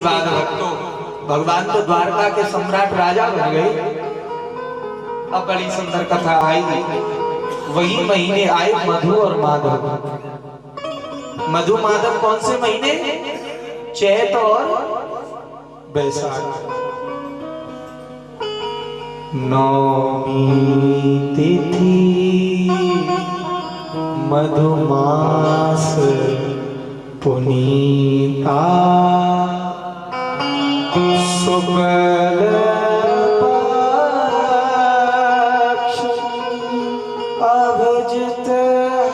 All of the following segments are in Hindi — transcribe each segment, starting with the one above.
भगवान तो द्वारका के सम्राट राजा बन गए। अब बड़ी सुंदर कथा आई। वही महीने आए मधु और माधव। मधु माधव कौन से महीने? चैत और बैसाख। नौमी तिथि मधुमास पुनीता शुक्ल पक्ष अभिजित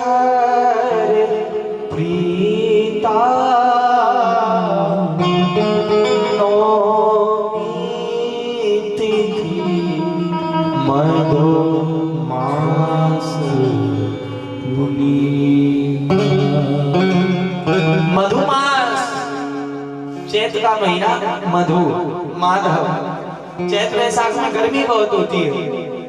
हरि प्रीता। नौमी तिथि मधुमास पुनीता। मधुमास चैत का महीना, मधु माधव। चैत वैशाख में गर्मी बहुत होती है।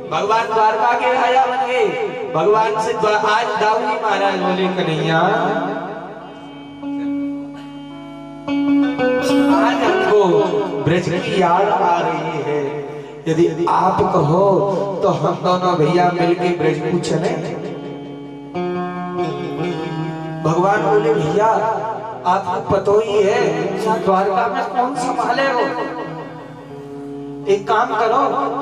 भगवान द्वारका के राजा बन गए। भगवान से आज दाऊदी महाराज बोले, कन्हैया आज हमको ब्रज की याद आ रही है, यदि आप कहो तो हम दोनों भैया मिलके ब्रज को चले। भगवान बोले, भैया आपको पता ही है द्वारका में कौन संभाले हो। एक काम करो,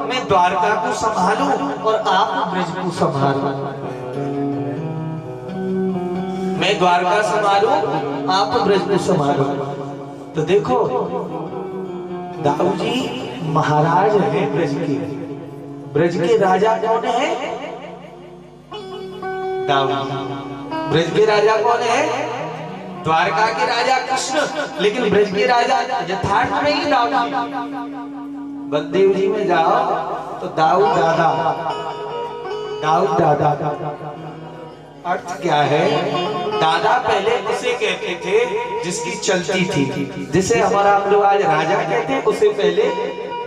मैं द्वारका को संभालूं और आप ब्रज को संभालो। मैं द्वारका संभालूं, आप ब्रज को संभालो। तो देखो दाऊजी महाराज है ब्रज के। ब्रज के राजा कौन है? दाऊजी। ब्रज के राजा कौन है? द्वारका के राजा कृष्ण, लेकिन ब्रज के राजा यथार्थ में ही दाऊजी। बलदेव जी में जाओ तो दाऊद दादा, दाऊद दादा। अर्थ क्या है? दादा पहले उसे कहते थे जिसकी चलती थी। जिसे हमारा हम लोग आज राजा कहते हैं, उसे पहले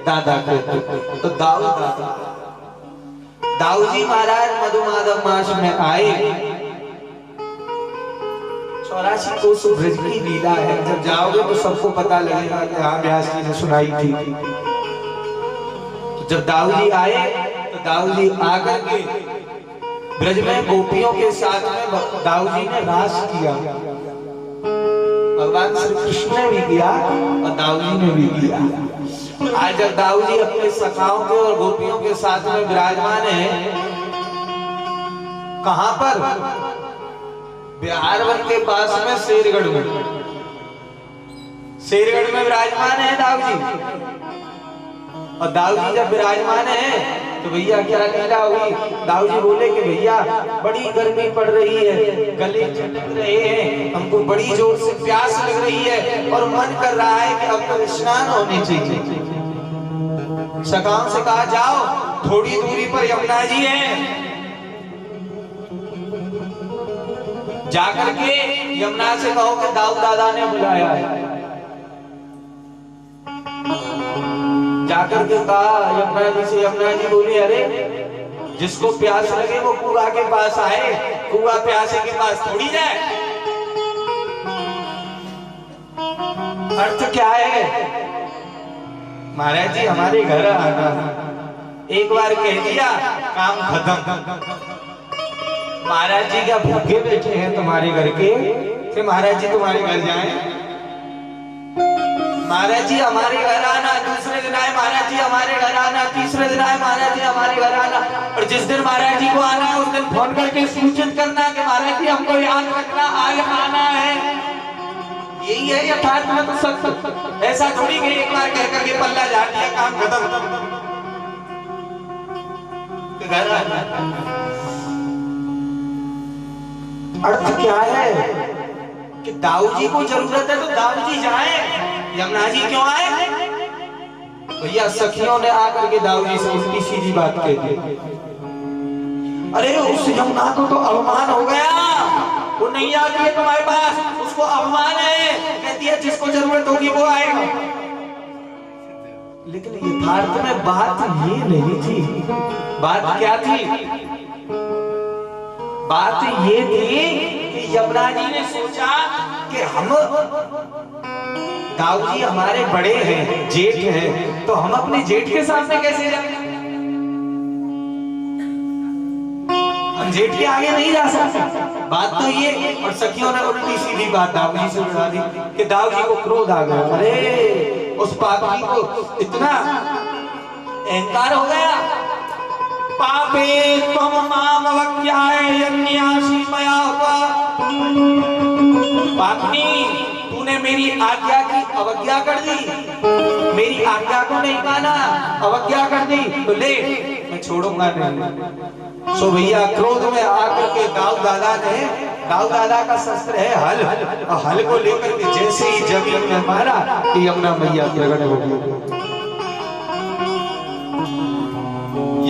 दादा कहते। तो दाऊद दादा। दाऊजी महाराज मधुमाधव मास में आए। 84 कोस ब्रज की लीला है। जब जाओगे तो सबको पता लगेगा कि हाँ व्यास जी ने सुनाई थी। तो जब दाऊजी आए तो दाऊजी आकर के ब्रज में गोपियों के साथ में दाऊजी ने रास किया। भगवान श्री कृष्ण ने भी किया और दाऊजी ने भी किया। आज जब दाऊजी अपने सखाओं के और गोपियों के साथ में विराजमान है, कहां पर? बिहार वन के पास में शेरगढ़ में। शेरगढ़ में विराजमान है दाऊजी। और दाऊजी जब विराजमान है तो भैया क्या लीला हुई। दाऊजी बोले कि भैया बड़ी गर्मी पड़ रही है, गले चटक रहे हैं, हमको बड़ी जोर से प्यास लग रही है और मन कर रहा है कि अब तो स्नान होनी चाहिए। सखाओं से कहा, जाओ थोड़ी दूरी पर यमुना जी है, जाकर के यमुना से कहो कि दाऊद दादा ने बुलाया है। जाकर के कहा यमुना जी से। यमुना जी बोली, अरे जिसको प्यास लगे वो कुआं के पास आए, कुआं प्यासे के पास थोड़ी जाए। अर्थ क्या है? महाराज जी हमारे घर आना, एक बार कह दिया काम खत्म। महाराज जी क्या भूखे बैठे हैं तुम्हारे घर के कि महाराज जी तुम्हारे घर जाएं? महाराज जी हमारे घर आना, दूसरे दिन आए महाराज जी हमारे घर आना, तीसरे दिन आए महाराज जी हमारे घर आना। और जिस दिन महाराज जी को आना है उस दिन फोन करके सूचित करना कि महाराज जी हमको याद रखना, आज आना है। यही है यथार्थ में तो सच। ऐसा थोड़ी कि एक बार कह करके पल्ला झाड़ दिया, काम खत्म, घर आना। अर्थ क्या है कि दाऊजी को जरूरत है तो दाऊजी जाए, यमुना जी क्यों आए? भैया सखियों ने आकर के दाऊजी से उल्टी सीधी बात कह दी। अरे उस यमुना को तो अवमान हो गया, वो नहीं आती है तुम्हारे पास, उसको अवमान है। कहती है जिसको जरूरत होगी वो आएगा। लेकिन यथार्थ में बात ये नहीं थी। बात क्या थी? बात ये थी कि यमुना जी ने सोचा कि हम दाऊ जी हमारे बड़े हैं, जेठ हैं, तो हम अपने जेठ के सामने कैसे जाएं? हम जेठ के आगे नहीं जा सकते। बात तो ये, और सखियों ने उल्टी सीधी बात दाऊ जी से बता दी कि दाऊ जी को क्रोध आ गया। अरे उस पापी को इतना अहंकार हो गया। पापे तुम माम अवज्ञाए यज्ञासी मया पापनी, तूने मेरी आज्ञा की अवज्ञा कर दी, मेरी आज्ञा को नहीं माना, अवज्ञा कर दी, तो ले मैं छोड़ूंगा नहीं। सो भैया क्रोध में आकर के दाऊ दादा का शस्त्र है हल, और हल को लेकर के जैसे ही जमीन में मारा कि यमुना मैया प्रकट हो गई।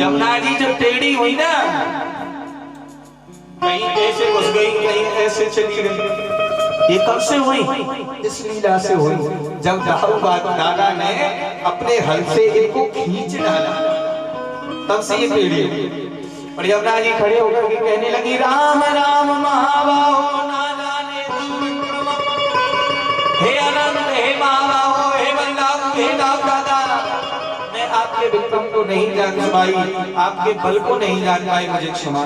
यमुना जी जब टेढ़ी हुई ना, कहीं ऐसे घुस गई, कहीं ऐसे चली गई। ये कब से हुई? इस लीला से हुई, जब दाऊ दादा ने अपने हल से इनको खींच डाला, तब से ये टेढ़ी हुई। और यमुना जी खड़े होकर के कहने लगी, राम राम महाबाहो ना जाने दुर्विक्रम, हे अनंत, हे महाबाहो, हे बलदाऊ, हे दाऊ दादा, मैं आपके विक्रम को नहीं जान पाई, आपके बल को नहीं जान पाई, मुझे क्षमा।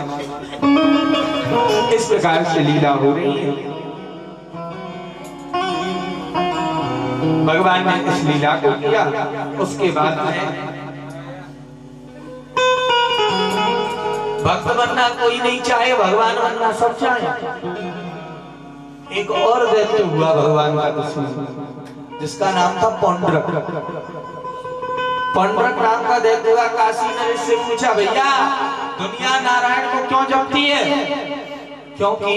इस प्रकार से लीला हो रही है। भगवान ने इस लीला को किया। उसके बाद में भक्त बनना कोई नहीं चाहे, भगवान बनना सब चाहे। एक और दैत्य हुआ भगवान का दुश्मन, जिसका नाम था पौंड्रक। पौंड्रक नाम का दैत्य हुआ। काशी नरेश से पूछा, भैया दुनिया नारायण को क्यों जपती है? क्योंकि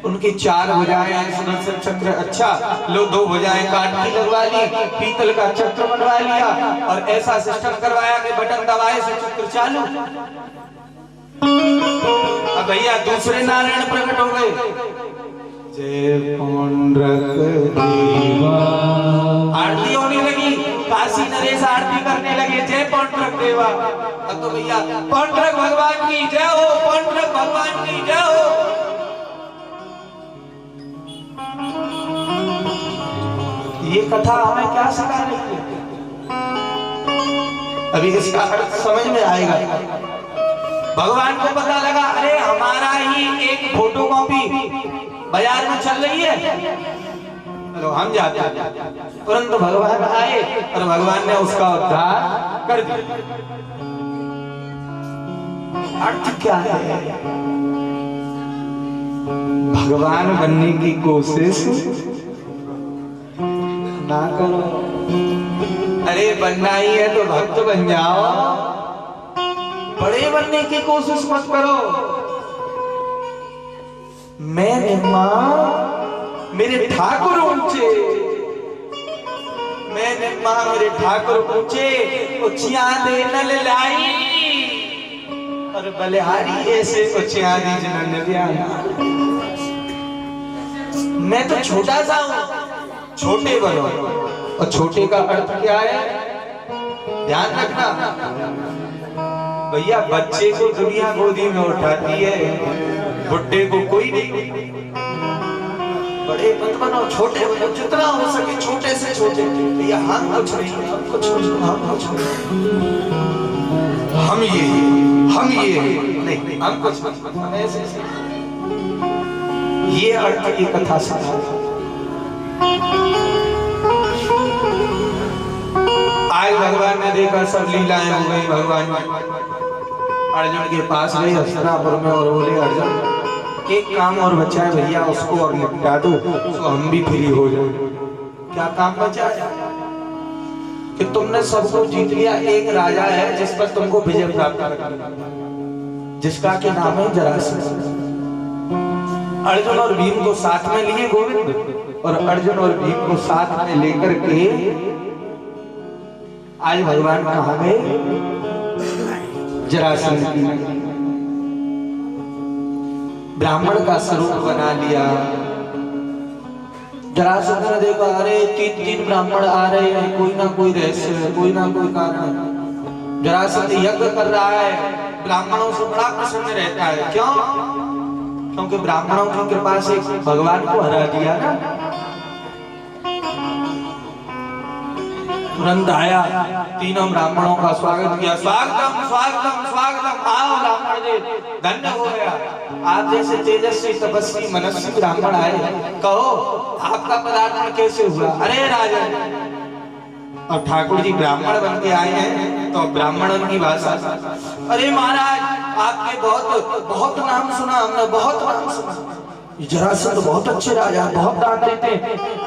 उनकी 4 भुजाएं हैं, सुदर्शन चक्र। अच्छा लो 2 भुजाएं काट की लगवा ली, पीतल का चक्र बनवा लिया, और ऐसा सिस्टम करवाया कि बटन दबाए से चक्र चालू। अब भैया दूसरे नारायण प्रकट हो गए। जय पौंड्रक देवा, आरती होने लगी। काशी नरेश आरती करने लगे, जय पौंड्रक देवा। अब तो भैया पौंड्रक भगवान की जय हो, पौंड्रक भगवान की जय हो। ये कथा हमें क्या सिखा रही है? अभी इसका अर्थ समझ में आएगा। भगवान को पता लगा, अरे हमारा ही एक फोटो कॉपी बाजार में चल रही है, चलो हम जाते हैं। तुरंत भगवान आए और भगवान ने उसका उद्धार कर दिया। अर्थ क्या है? भगवान बनने की कोशिश ना करो। अरे बनना ही है तो भक्त बन जाओ, बड़े बनने की कोशिश मत करो। मैं मां मेरे ठाकुर ऊंचे, मैंने मां मेरे ठाकुर ऊंचे, उचिया दे नल लाई, और बलिहारी ऐसे उचिया दी जनन ब्याह। मैं तो छोटा सा हूं, छोटे बनो। और छोटे का अर्थ क्या है? ध्यान रखना भैया, बच्चे को दुनिया गोदी में उठाती है, बुड्ढे को कोई नहीं। बड़े मत बनो, छोटे बनो, जितना हो सके छोटे से छोटे। भैया हम कुछ नहीं, हम कुछ नहीं, हम कुछ नहीं, हम ये नहीं, हम कुछ नहीं, ऐसे। ये अर्थ की कथा सुना। आज भगवान ने देखा सब लीलाएं हो गई। भगवान अर्जुन के पास गए हस्तिनापुर में और बोले, अर्जुन एक काम और बचा है भैया, उसको और निपटा दो तो हम भी फ्री हो जाए। क्या काम बचा है? कि तुमने सबको जीत लिया। एक राजा है जिस पर तुमको विजय प्राप्त करना, जिसका के नाम है जरासंध। अर्जुन और भीम को साथ में लिए गोविंद, और अर्जुन और भीम को साथ में लेकर के आज भगवान कहाँ गए? जरासंध की ब्राह्मण का स्वरूप बना लिया। जरासंध ने देखा, अरे 3 ब्राह्मण आ रहे हैं, कोई ना कोई रहस्य है, कोई ना कोई कारण है। जरासंध यज्ञ कर रहा है, ब्राह्मणों से बड़ा प्रसन्न रहता है। क्यों? क्योंकि ब्राह्मणों की कृपा से भगवान को हरा दिया ना। तुरंत आया, तीनों ब्राह्मणों का स्वागत किया। स्वागतम स्वागतम स्वागतम, आओ ब्राह्मण जी, धन्य हो गया। आप जैसे तेजस्वी तपस्वी मनस्वी ब्राह्मण आए, कहो आपका पदार्पण कैसे हुआ? अरे राजन, और ठाकुर जी ब्राह्मण बन के आए हैं तो ब्राह्मणों की भाषा, अरे महाराज आपके बहुत बहुत नाम सुना हमने, बहुत नाम सुना, जरासंध बहुत अच्छे राजा, बहुत दान देते हैं।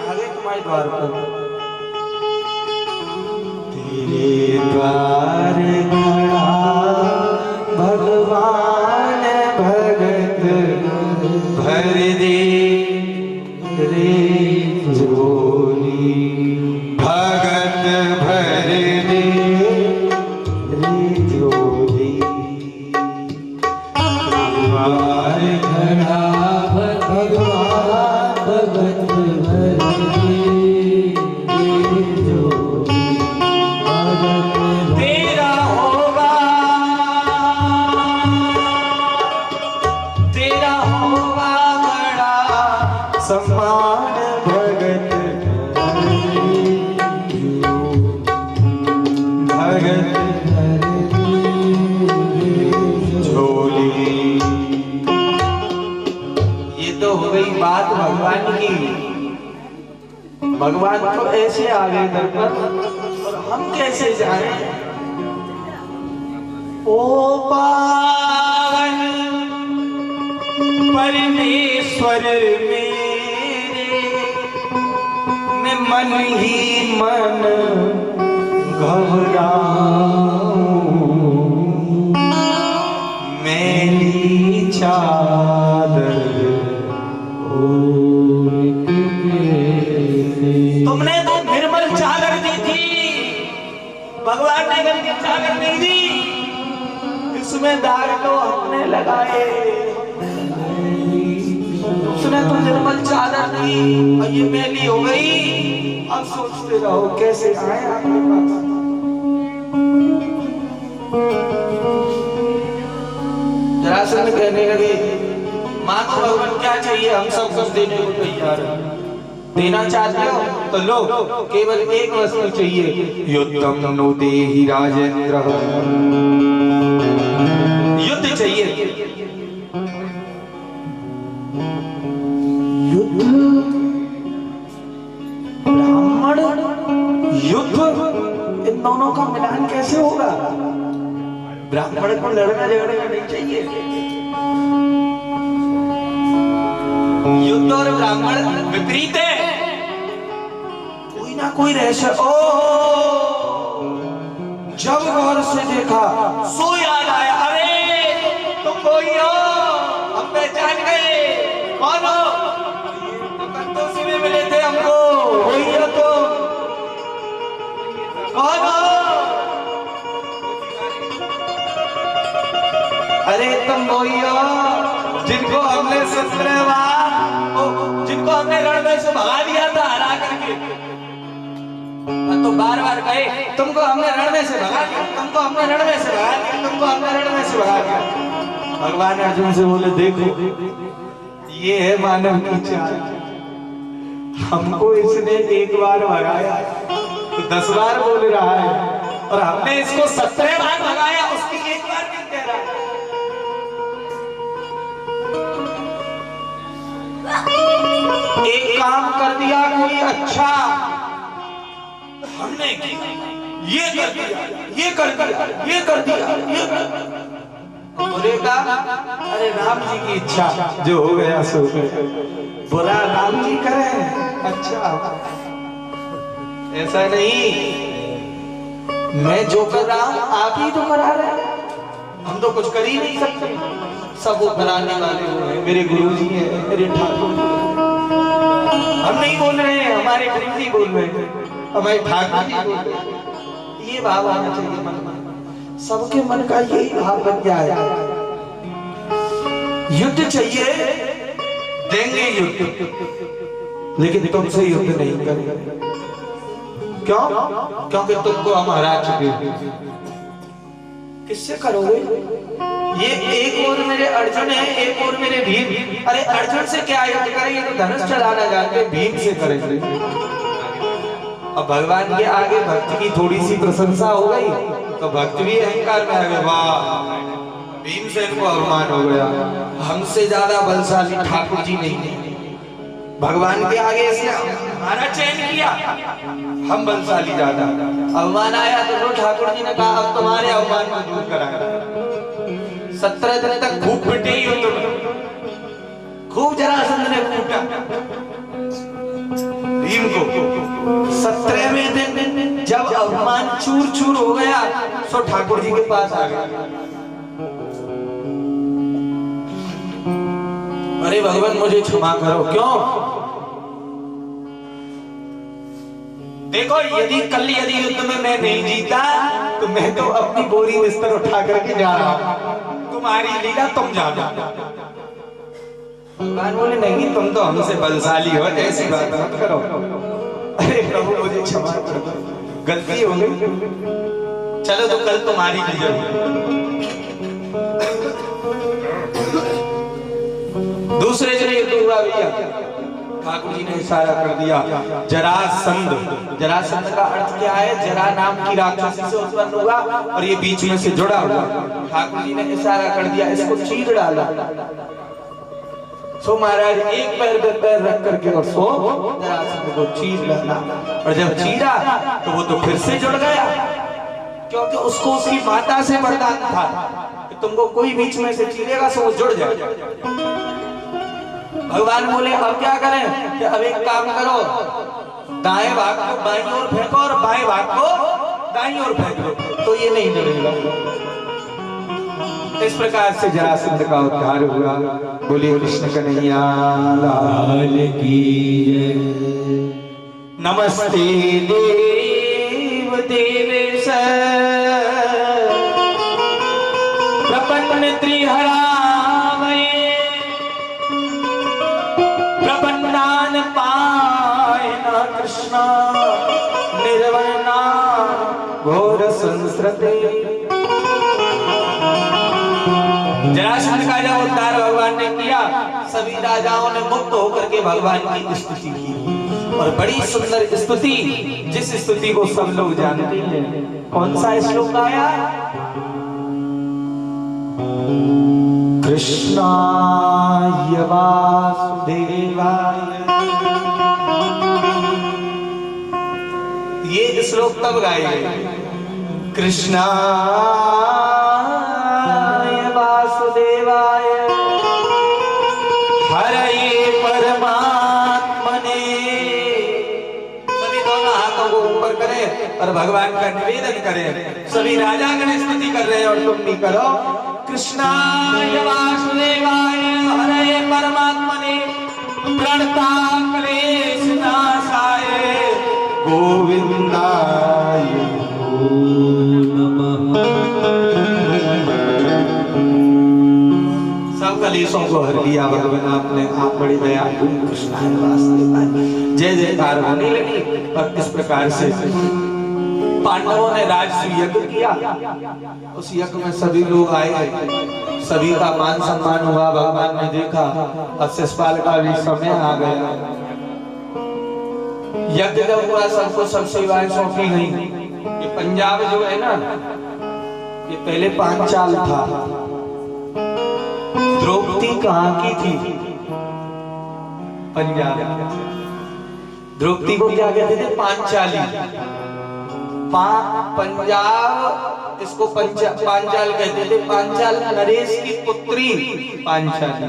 आगे तुम्हारे द्वार पर तेरे द्वार खड़ा भगवान भगत भर दे रे झोली, भगत भर दे रे झोली। द्वार खड़ा भगवान भगत भर दे रे झोली। तेरा होगा बड़ा सम्मान भगत भगत झोली। ये तो हो गई बात भगवान की। भगवान तो ऐसे आ गए दर पर, और हम कैसे जाए? ओ पावन परमेश्वर मेरे, मैं मन ही मन घबराऊं, मैली चादर तुमने तो निर्मल चादर दी थी, भगवान ने गंदी चादर नहीं दी, इसमें दाग तो हमने लगाए। उसने तो निर्मल चादर दी और ये मैली हो गई। अब सोचते रहो कैसे आए आपके पास। जरासंध कहने लगे, मानो भगवान क्या चाहिए, हम सब कुछ देने को तैयार हैं। देना चाहते हो तो लो, केवल एक वस्तु चाहिए, युद्धम नो देहि राजेंद्र, युद्ध चाहिए। युद्ध, ब्राह्मण युद्ध, इन दोनों का मिलान कैसे होगा? ब्राह्मण को लड़ना झगड़ना नहीं चाहिए। युद्ध और ब्राह्मण विपरीत है, कोई ना कोई रहस्य। ओ जब गौर से देखा सो याद आया, अरे तुम कोई हो, हम पहचान गए, कौन हो? तो कंतोषी में मिले थे हमको, वही हो तो, कौन हो? अरे तुम वही हो जिनको हमने जिनको हमने रण में से भगा दिया था हरा करके। तो बार बार कहे तुमको हमने रण में से भगा दिया, तुमको हमने रण में से भगा दिया, तुमको हमने रण में से भगा दिया। भगवान अर्जुन से बोले, देखो ये है मानव की चाल, हमको इसने एक बार भगाया तो 10 बार बोल रहा है, और हमने इसको 17 बार भगाया, उसकी एक बार क्यों कह रहा है? एक काम कर दिया कोई अच्छा, हमने ये कर दिया, ये कर दिया, ये कर दिया, ये बोलेगा अरे राम जी की इच्छा, जो हो गया सो गया, बुरा राम जी करें, अच्छा ऐसा नहीं, मैं जो कर रहा हूं आप ही तो करा रहे हैं, हम तो कुछ कर ही नहीं सकते, सब वो कराने वाले वो हैं, मेरे गुरु जी हैं, मेरे ठाकुर जी हैं। हम नहीं बोल रहे हैं, हमारे गुरु जी बोल रहे हैं, हमारे ठाकुर जी बोल रहे हैं। ये भाव आना चाहिए मन में, सबके मन का यही भाव बन जाए। युद्ध चाहिए, देंगे युद्ध, लेकिन तुमसे युद्ध नहीं करेंगे। क्यों? क्योंकि तुमको हम हरा चुके हैं। किससे करोगे? ये एक और मेरे अर्जुन है, एक और मेरे भीम। अरे अर्जुन से क्या युद्ध करेंगे? तो धनुष चलाना जानते, भीम से करेंगे। अब भगवान के आगे भक्त की थोड़ी सी प्रशंसा हो गई तो भक्त भी अहंकार में आ गए, वाह भीमसेन को अवमान हो गया, हमसे ज्यादा बलशाली ठाकुर जी नहीं है। भगवान के आगे इसने हमारा चयन किया, हम बलशाली ज्यादा। अवमान आया तो ठाकुर जी ने कहा अब तुम्हारे अवमान को दूर कराएं। 17 दिन तक खूब पिटे युद्ध में, खूब जरासंध ने कूटा भीम को। 17वें दिन जब अवमान चूर चूर हो गया तो ठाकुर जी के पास आ गया, अरे भगवान मुझे क्षमा करो। क्यों? देखो यदि युद्ध में मैं नहीं जीता तो मैं तो अपनी बोरी बिस्तर उठा करके जा रहा हूं, तुम्हारी लीला तुम जानो। भगवान बोले नहीं तुम तो हमसे बलशाली हो, ऐसी बात मत करो। अरे प्रभु मुझे क्षमा कर दो, गलती हो गई, चलो तो कल तुम्हारी लीला। दूसरे दिन युद्ध हुआ भैया, ठाकुर जी ने इशारा कर दिया जरासंध। जरासंध का अर्थ क्या है? जरा नाम की राक्षसी से उत्पन्न हुआ और ये बीच में से जुड़ा हुआ। ठाकुर जी ने इशारा कर दिया इसको चीर डाला। सो महाराज एक पैर पे पैर रख करके और सो जरासंध को चीर डाला, और जब चीरा तो वो तो फिर से जुड़ गया, क्योंकि उसको उसकी माता से वरदान था कि तुमको कोई बीच में से चीरेगा सो वो जुड़ जाएगा। भगवान बोले अब क्या करें? कि अब एक काम करो, दाएं भाग को बाईं ओर फेंको और बाएं भाग को दाईं ओर फेंक दो, तो ये नहीं जुड़ेगा। इस प्रकार से जरासंध का उद्धार हुआ। बोलिए कृष्ण कन्हैया लाल की जय। नमस्ते देव देवेश प्रपन्न त्रिहरावये, प्रपन्नान पाय न कृष्ण निर्वना घोर संस्कृते। जरासंध का जब उद्धार भगवान ने किया, सभी राजाओं ने मुक्त होकर के भगवान की स्तुति की, और बड़ी सुंदर स्तुति, जिस स्तुति को सब लोग जानते हैं। कौन सा श्लोक आया? कृष्णाय वासुदेवाय। ये श्लोक तब गाए गए, कृष्णाय वासुदेवाय हरये परमात्मने। सभी दोनों हाथों को ऊपर करें और भगवान का निवेदन करें। सभी राजा गण स्तुति कर रहे हैं और तुम भी करो। कृष्णाय वासुदेवाय हरये परमात्मने प्रणता क्लेश नाशाय गोविंदाय नमः। सब कलेशों को हर लिया भगवान आपने, आप बड़ी दयालु। कृष्णाय वासुदेवाय जय जयकार होने लगी। और इस प्रकार से पांडवों ने राजसूय यज्ञ किया। उस यज्ञ में सभी लोग आए, सभी का मान सम्मान हुआ। भगवान ने देखा अब शिशुपाल का भी समय आ गया। यज्ञ जब हुआ सबको सब सेवाएं सौंपी गई। ये पंजाब जो है ना, ये पहले पांचाल था। द्रौपदी कहाँ की थी? पंजाब। द्रौपदी को क्या कहते थे? पांचाली। पंजाब इसको पांचाल कहते थे। पांचाल नरेश की पुत्री पांचाली।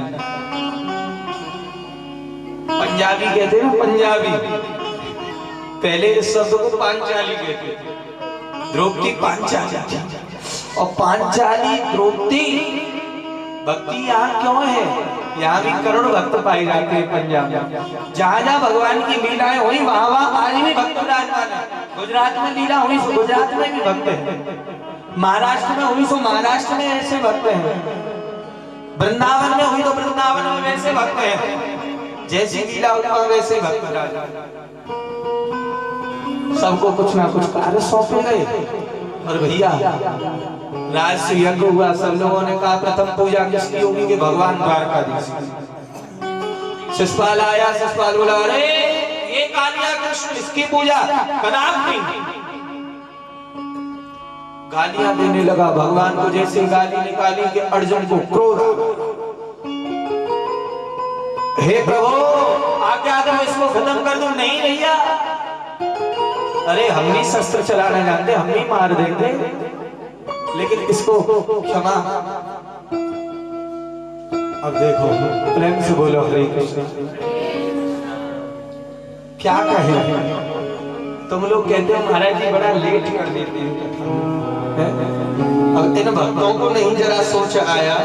पंजाबी कहते हैं, पंजाबी। पहले इस शब्द को पांचाली कहते थे। द्रौपदी पांचाली, और पांचाली द्रौपदी भक्ति यहाँ क्यों है? यहाँ भी करोड़ भक्त पाए जाते हैं पंजाब में। जहाँ जहाँ भगवान की लीलाएं हुई वहाँ वहाँ आज भी भक्त विराजमान है। गुजरात में लीला हुई तो गुजरात में भी भक्त है। महाराष्ट्र में हुई तो महाराष्ट्र में ऐसे भक्त हैं। वृंदावन में हुई तो वृंदावन में वैसे भक्त हैं। जैसी लीला हुई वैसे भक्त विराजमान। सबको कुछ ना कुछ कार्य सौंपे गए। और भैया राजसूय यज्ञ हुआ। सब लोगों ने कहा प्रथम पूजा किसकी होगी? कि भगवान द्वारकाधीश। शिशुपाल आया। शिशुपाल बोला अरे ये कालिया कृष्ण इसकी पूजा कदापि नहीं। गालियां देने लगा भगवान को, जैसे गाली निकाली कि अर्जुन को क्रोध आ गया। हे प्रभु आज्ञा दो इसको खत्म कर दो। नहीं भैया, अरे हम भी शस्त्र चलाना जानते, हम भी मार देंगे, लेकिन इसको क्षमा। अब देखो प्रेम से बोलो हरे कृष्ण। क्या कहे, तुम लोग कहते हो महाराज जी बड़ा लेट कर देते हैं। अब इन भक्तों को नहीं जरा सोच आया,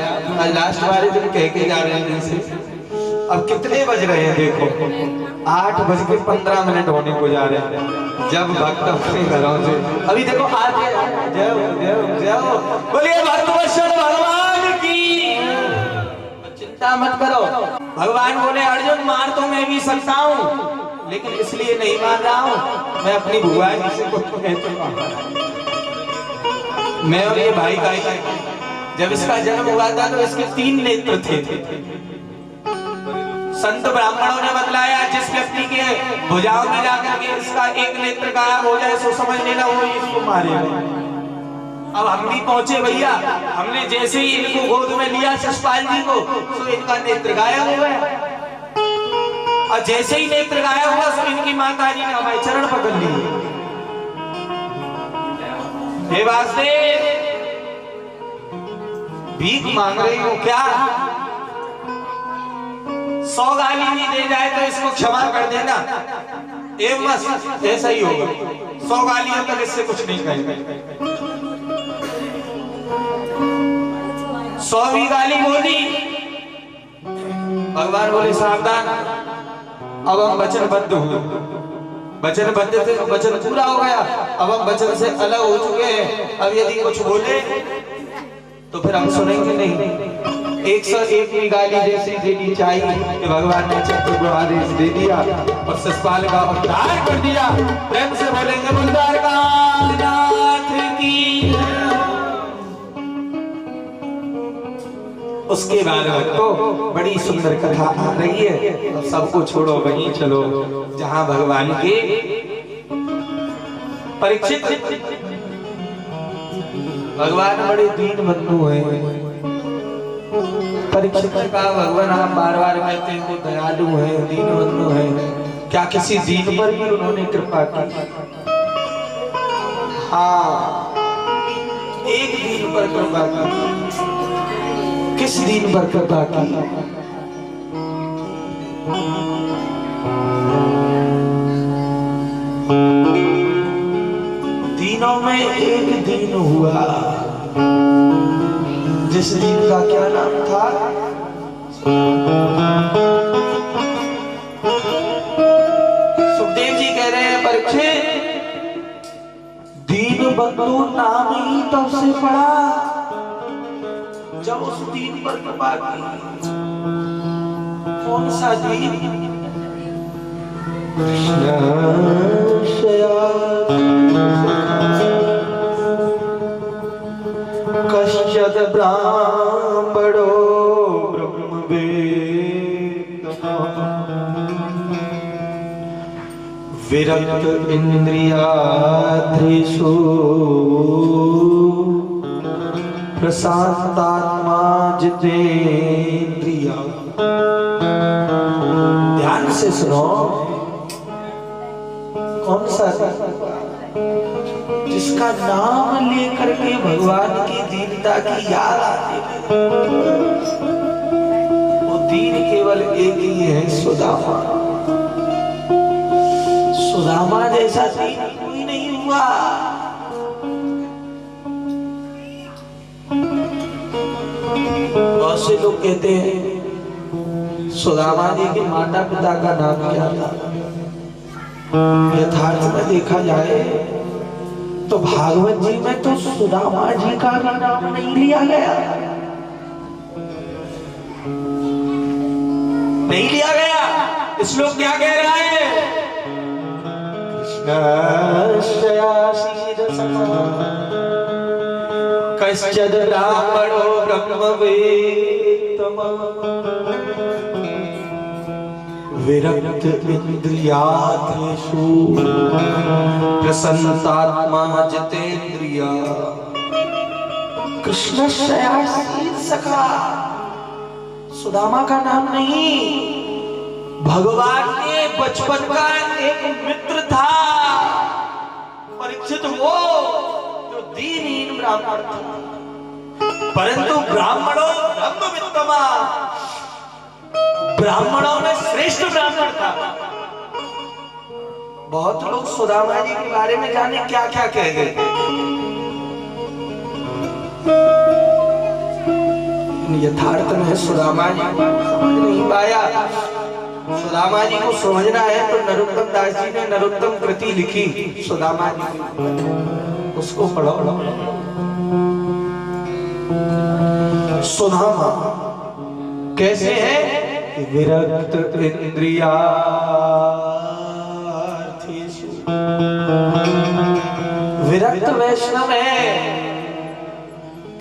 लास्ट वाले दिन कह के जा रहे हैं से अब कितने बज रहे हैं देखो, 8:15 होने को जा रहे हैं। जब भक्त अपने घरों से अभी देखो आगे जय जय जय बोलिए भक्तवत्सल भगवान की। चिंता मत करो, भगवान बोले अर्जुन मार तो मैं भी सकता हूँ, लेकिन इसलिए नहीं मार रहा हूँ, मैं अपनी बुआ जी से कुछ कह चुका हूँ। मैं और ये भाई का जब इसका जन्म हुआ था तो इसके 3 नेत्र थे। संत ब्राह्मणों ने बतलाया जिस व्यक्ति के भुजाओं में जाकर के इसका एक नेत्र गायब हो जाए सो समझ लेना वो इसको मारेगा। अब हम भी पहुंचे भैया, हमने जैसे ही इनको गोद में लिया शिषपाल जी को तो इनका नेत्र गायब हो गया। और जैसे ही नेत्र गायब हुआ तो इनकी माता जी ने हमारे चरण पकड़ लिए। हे वासुदेव भीख मांग रही हो क्या? 100 गाली भी दे जाए तो इसको क्षमा कर देना। बस ऐसा ही होगा, 100 गालियों तक इससे कुछ नहीं कहेंगे। 100वीं गाली बोली, भगवान बोले सावधान, अब हम वचनबद्ध हुए। वचनबद्ध थे, वचन पूरा हो गया, अब हम वचन से अलग हो चुके हैं। अब यदि कुछ बोले तो फिर हम सुनेंगे नहीं। 101वीं गाली जैसी देनी चाहिए कि भगवान ने चक्र को आदेश दे दिया और शिषपाल का उद्धार कर दिया। प्रेम से बोलेंगे उद्धार का नाथ की। उसके बाद तो बड़ी सुंदर कथा आ रही है। अब सबको छोड़ो, वहीं चलो जहां भगवान के परीक्षित भगवान बड़े दीन बंधु हैं। परीक्षित का भगवान हम बार-बार कहते हैं वो दयालु हैं, दीन बंधु हैं। क्या किसी दीन पर भी उन्होंने कृपा की? हाँ, एक दीन पर कृपा की। किस दीन पर कृपा की? दीनों में एक दीन हुआ, जिस दीन का क्या नाम था? सुखदेव जी कह रहे हैं परीक्षित, दीन बंधु नाम ही तब से पड़ा जब उस दीन पर कृपा की। कौन सा दीन? कश्चित् ब्राह्मणो ब्रह्मवेत्ता विरक्त इंद्रियार्थेषु प्रशांतात्मा जितेन्द्रिया। ध्यान से सुनो, कौन सा जिसका नाम लेकर के भगवान की दीनता की याद आती है, वो दीन केवल एक ही है, सुदामा। सुदामा जैसा दीन कोई नहीं हुआ। बहुत से लोग कहते हैं सुदामा जी के माता पिता का नाम क्या था? यथार्थ में देखा जाए तो भागवत जी में तो सुदामा जी का भी नाम नहीं लिया गया, नहीं लिया गया। इस लोग क्या कह रहा है? कश्चित् ब्राह्मणो ब्रह्मवेत्ता विरक्त इंद्रियार्थेषु प्रसन्नात्मा जितेन्द्रिया। कृष्ण शयासीन सखा, सुदामा का नाम नहीं, भगवान के बचपन का एक मित्र था परीक्षित, वो जो दीनहीन ब्राह्मण था, परंतु ब्राह्मणों ब्रह्मविद्तमा, ब्राह्मणों में श्रेष्ठ ब्राह्मण था। बहुत लोग सुदामा जी के बारे में जाने क्या क्या कह गए, यथार्थ में सुदामा जी को समझ नहीं पाया। सुदामा जी को समझना है तो नरोत्तम दास जी ने नरोत्तम कृति लिखी सुदामा जी, उसको पढ़ो। सुदामा कैसे है? विरक्त इंद्रियार्थेषु, विरक्त वैष्णव है,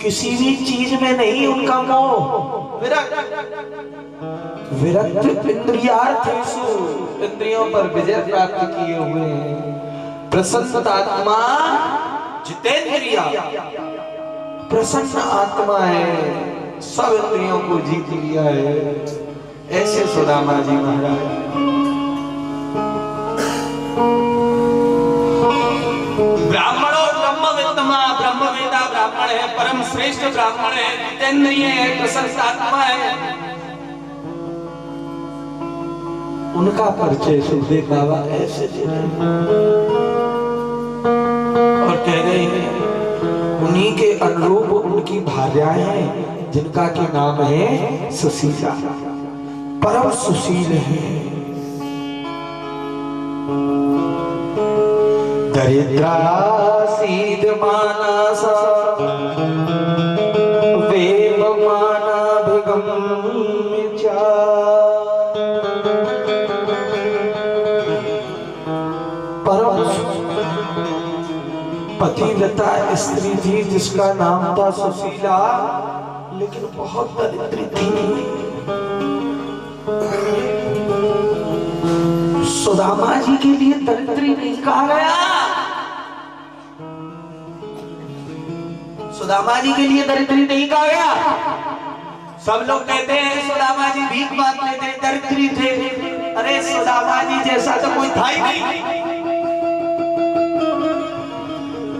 किसी भी चीज में नहीं उनका मोह। विरक्त इंद्रियार्थेषु, इंद्रियों पर विजय प्राप्त किए हुए हैं। प्रसन्नात्मा जितेन्द्रिया, प्रसन्न आत्मा है, सब इंद्रियों को जीत लिया है। ऐसे सुदामा जी महाराज। ब्राह्मणों ब्रह्मविद्तमा, ब्रह्मवेदा ब्राह्मण है, परम श्रेष्ठ ब्राह्मण है, जितेंद्रिय है, प्रसन्न आत्मा है। उनका परिचय सुखदेव बाबा ऐसे दे रहे और कह रहे हैं उन्हीं के अनुरूप उनकी भार्याएं हैं, जिनका के नाम है सुशीला, परम सुशील है। दरिद्रा सीध मानसा वेव मानाभिगम्य च, परम पतिव्रता स्त्री थी जिसका नाम था सुशीला, लेकिन बहुत दरिद्री थी। सुदामा जी के लिए दरिद्री नहीं कहा गया, सुदामा जी के लिए दरिद्री नहीं कहा गया। सब लोग कहते हैं सुदामा जी भीख मांगते थे, दरिद्री थे। अरे सुदामा जी जैसा तो कोई था ही नहीं।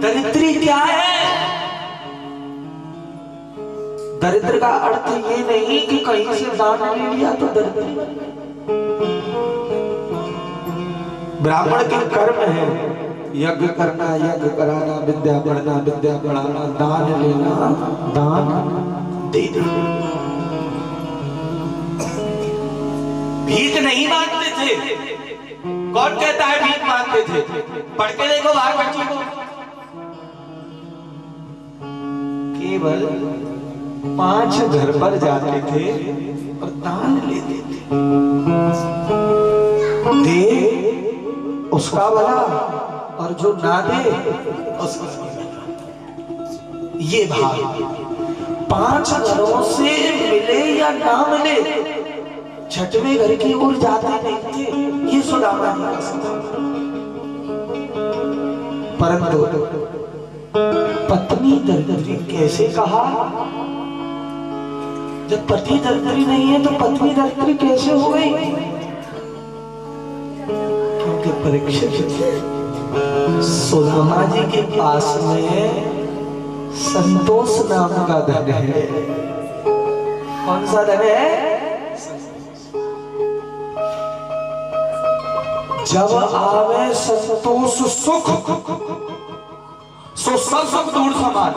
दरिद्री क्या है? दरिद्र का अर्थ ये नहीं कि कहीं से दान ले लिया तो दरिद्र। ब्राह्मण के कर्म है यज्ञ करना, यज्ञ कराना, विद्या पढ़ना, विद्या पढ़ाना, दान लेना, दान देना। भीख नहीं मांगते थे। कौन कहता है भीख मांगते थे? पढ़ के देखो बाहर बच्ची को। केवल 5 घर पर जाते थे और दान लेते थे। दे उसका भला और जो ना दे उसका भला। ये भाव 5 घरों से मिले या ना मिले, छठवें घर की ओर जाते नहीं थे। ये सुदामा जी का स्वभाव। परंतु पत्नी दरिद्री कैसे कहा? जब पति दरिद्री नहीं है तो पत्नी दरिद्री कैसे हो गई? क्योंकि परीक्षित सुदामा जी के पास में संतोष नाम का धन है। कौन सा धन है? जब आवे संतोष सुख, सो सब सुख दूर समान।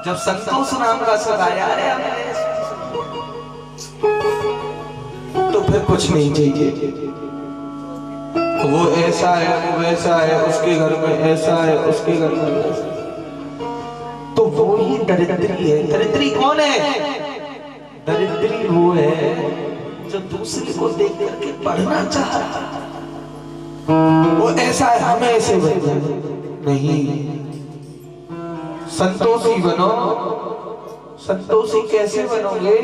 जब संतोष नाम का सुख आया तो फिर कुछ नहीं चाहिए। वो ऐसा है, वो वैसा है, उसके घर में ऐसा है, उसके घर में ऐसा। तो वो ही दरिद्री है। दरिद्री कौन है? दरिद्री वो है जो दूसरे को देख करके पढ़ना चाहता। वो ऐसा है, हमें ऐसे बनना नहीं। संतोषी बनो। संतोषी कैसे बनोगे?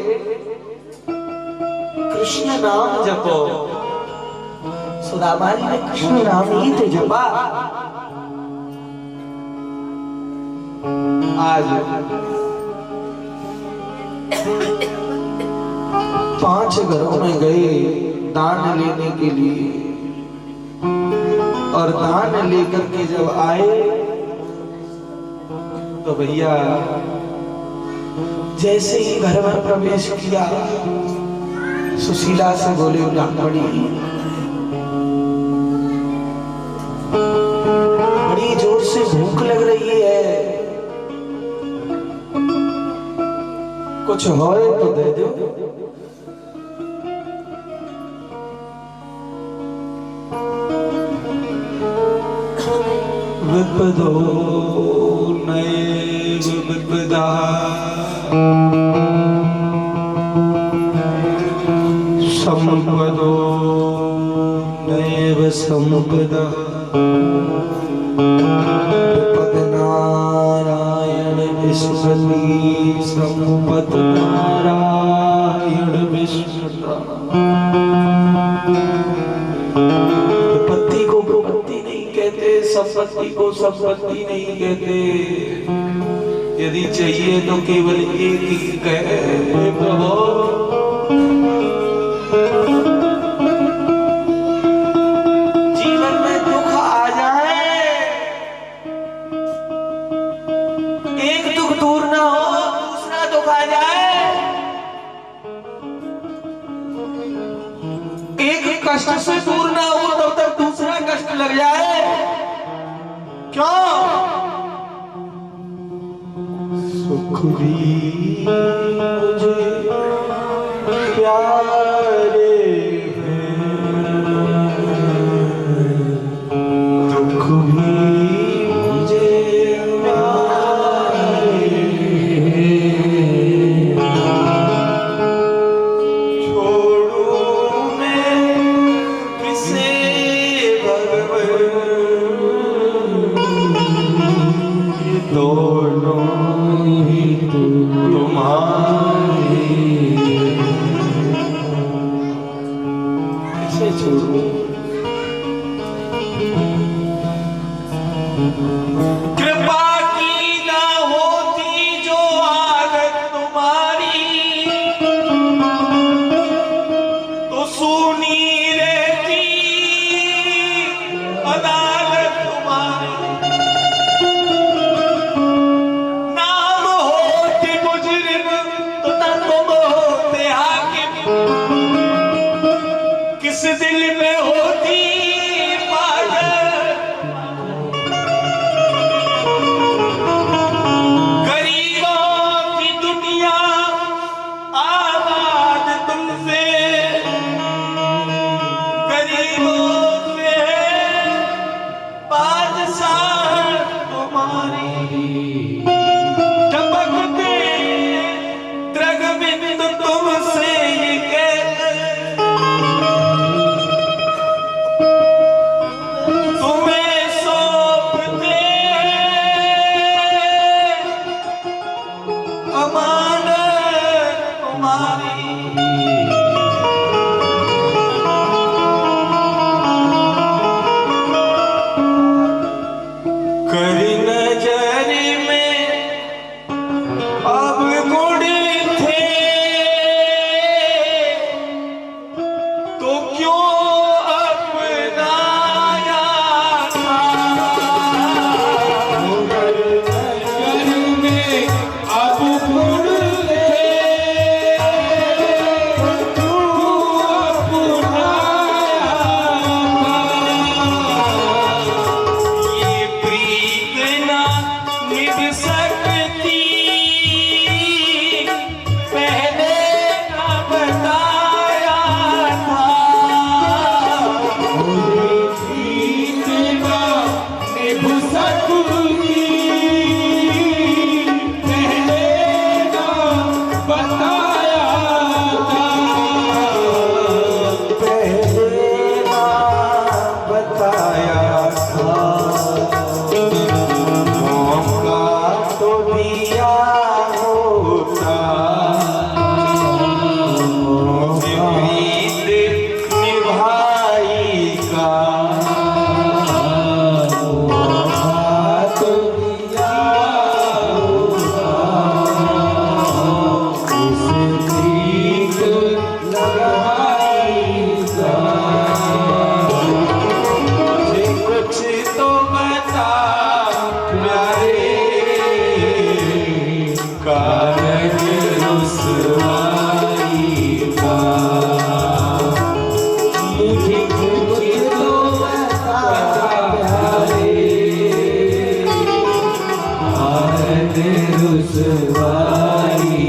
कृष्ण नाम जपो, सुदामा जी ने कृष्ण नाम ही तो जपा। आज 5 घरों में गए दान लेने के लिए, और दान लेकर के जब आए तो भैया जैसे ही घर में प्रवेश किया, सुशीला से बोले ब्राह्मणी बड़ी जोर से भूख लग रही है, कुछ हो तो दे दो। विपदो नैव विपदा संपदो नैव संपदा विपद नारायण विस्मृति संपद नारायण विस्मृता। विपत्ति को विपत्ति नहीं कहते, संपत्ति को संपत्ति नहीं कहते। यदि चाहिए तो केवल एक ही कहे प्रभु जीवन में दुख आ जाए, एक दुख दूर ना हो दूसरा दुख आ जाए, एक कष्ट से दूर ना हो तब तक दूसरा कष्ट लग जाए। क्यों? सुख भी मुझे प्यारे हैं, दुख भी मुझे प्यारे हैं। छोड़ूं मैं किसे भगवान, ये दोनों ही तुम्हारे, कैसे छोड़ूं? कृपा की ना होती जो आदत तुम्हारी, तो सुनी रहती अदालत तुम्हारी। नाम होती मुजरिम तो ना तुम होते हाकिम, किस दिल में होती पागल। गरीबों की दुनिया आबाद तुमसे, गरीबों से बादशाह तुम्हारी। टपकते त्रगबिंद तुमसे ये कहते, तुम्हें सौंपते अमानत तुम्हारी। कर नजर में अब गुण थे तो क्यों अपनाया था। कर नजर में अब गुण थे तो क्यों अपनाया था। ये प्रीत ना निभ सकती पहले ना बताया था। ये प्रीत ना निभ सकती पहले ना बताया था। पहले ना बताया था। मौका तो दिया होता, प्रीत निभाई का रुसवाई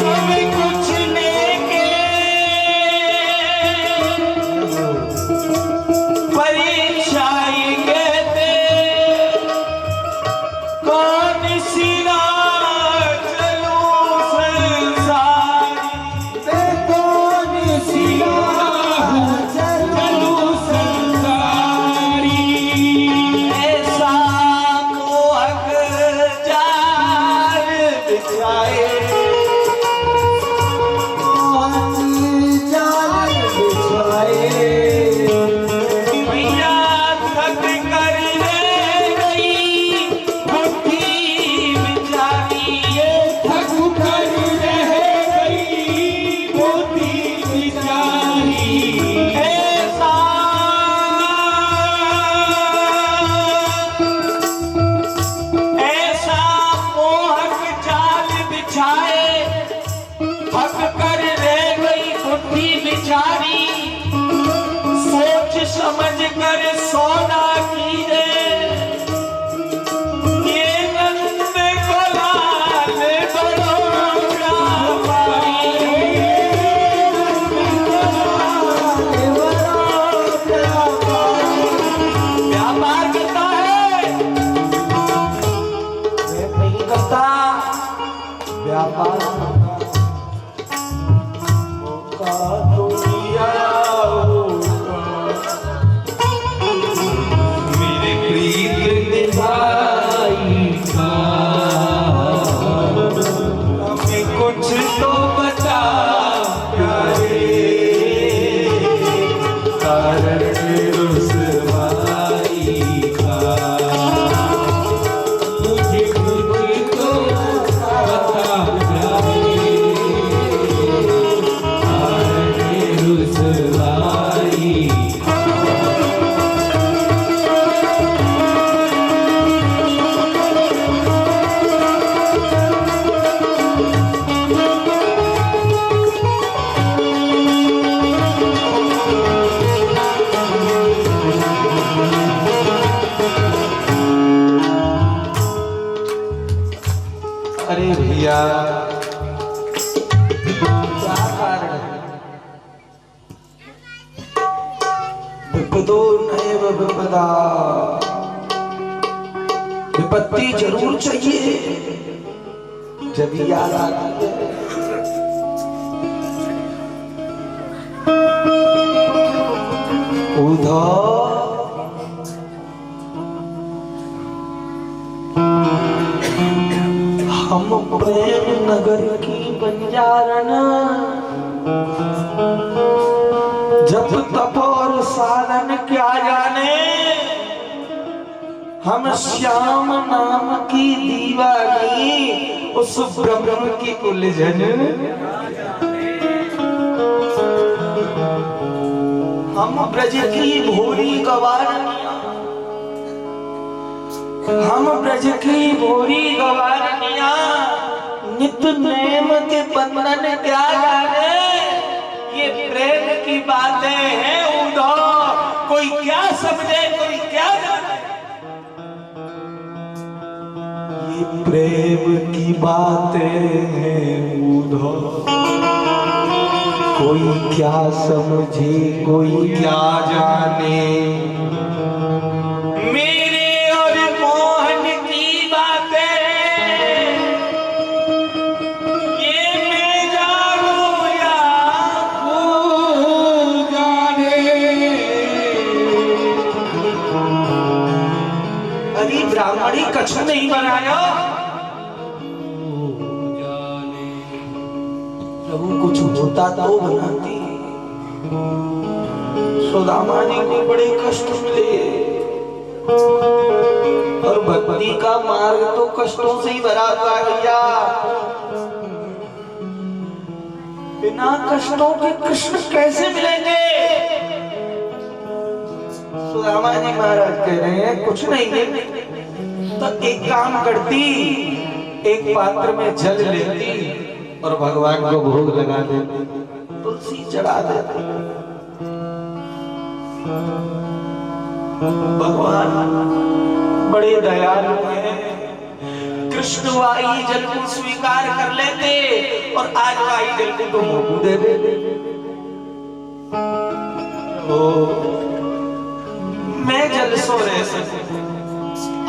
सब कुछ लेके परीक्षाई कहते कौन सी राह चलूं संसारी कौन सी राह चलूं संसारी ऐसा मोहक जाल बिछाए जाल बिछाए भैया थक कर रह गई मुट्ठी बिचारी थक कर रह गई मुट्ठी बिचारी ऐसा ऐसा मोहक जाल बिछाए थक कर रह गई मुट्ठी बिचारी सोच समझ कर सोना कीजे ये नंद गोलाल बड़ोड़ा व्यापार करता है नहीं करता व्यापार का तो दिया होगा मेरे प्रीत निभाई का हमें कुछ तो बता प्यारे कारण रुसवाई का मुझे कुछ तो बता प्यारे कारण रुसवाई अरे भैया क्या कारण है विपदो नैव विपदा विपत्ति जरूर चाहिए जब याद आती है उधर हम प्रेम नगर की बंजारना जब तप और साधन क्या जाने हम श्याम नाम की दीवानी उस ब्रह्म की उलझन हम ब्रज की भोरी गवारनिया हम ब्रज की भोरी गवारनिया नित प्रेम के बंधन क्या जाने ये प्रेम की बातें हैं उधो कोई क्या समझे कोई क्या जाने ये प्रेम की बातें हैं उधो कोई क्या समझे कोई क्या जाने मेरे और मोहन की बातें ये मैं जानूं या भूल जाने अरे ब्राह्मणी कछु नहीं बनाया प्रभु कुछ होता तो बनाती सुदामा जी को बड़े कष्ट मिले और भक्ति का मार्ग तो कष्टों से ही भरा हुआ है भैया बिना कष्टों के कृष्ण कैसे मिलेंगे सुदामा जी महाराज कह रहे हैं कुछ नहीं तो एक काम करती एक पात्र में जल लेती और भगवान को भोग लगा देते तुलसी चढ़ा देते भगवान बड़े दयालु हैं। कृष्ण वाई जल को स्वीकार कर लेते और आज वाई जल को तो मुंह दे देते। मैं जल सो रह सकूं,